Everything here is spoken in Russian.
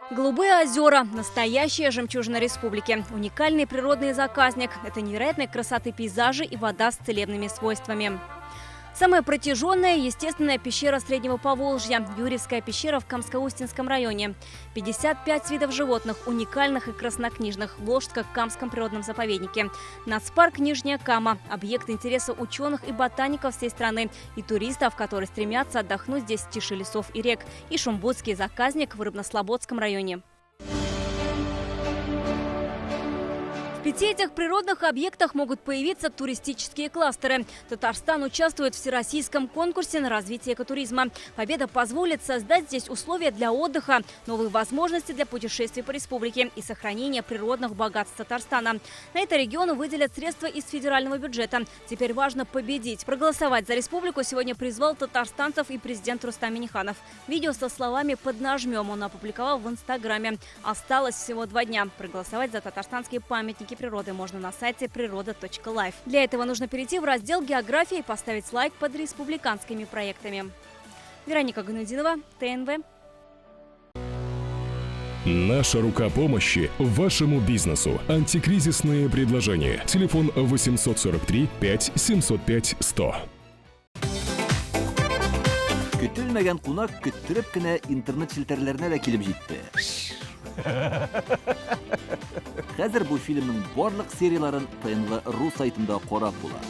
Голубые озера – настоящая жемчужина республики. Уникальный природный заказник – это невероятной красоты пейзажи и вода с целебными свойствами. Самая протяженная естественная пещера Среднего Поволжья – Юрьевская пещера в Камско-Устинском районе. 55 видов животных, уникальных и краснокнижных, в Волжско-Камском природном заповеднике. Нацпарк Нижняя Кама – объект интереса ученых и ботаников всей страны и туристов, которые стремятся отдохнуть здесь в тиши лесов и рек. И Шумбудский заказник в Рыбнослободском районе. В 5 этих природных объектах могут появиться туристические кластеры. Татарстан участвует в всероссийском конкурсе на развитие экотуризма. Победа позволит создать здесь условия для отдыха, новые возможности для путешествий по республике и сохранения природных богатств Татарстана. На это региону выделят средства из федерального бюджета. Теперь важно победить. Проголосовать за республику сегодня призвал татарстанцев и президент Рустам Минниханов. Видео со словами «поднажмем» он опубликовал в Инстаграме. Осталось всего 2 дня. Проголосовать за татарстанские памятники природы можно на сайте природа.life. Для этого нужно перейти в раздел «География» и поставить лайк под республиканскими проектами. Вероника Ганудинова, ТНВ. Наша рука помощи вашему бизнесу. Антикризисные предложения. Телефон 843 5 705 100. Көтелмәгән кунак көттөреп кенә интернет челтәрләренә дә килеп җитте. Хәзер бу фильмның барлык серияларын ТНВ.ру сайтында карап була.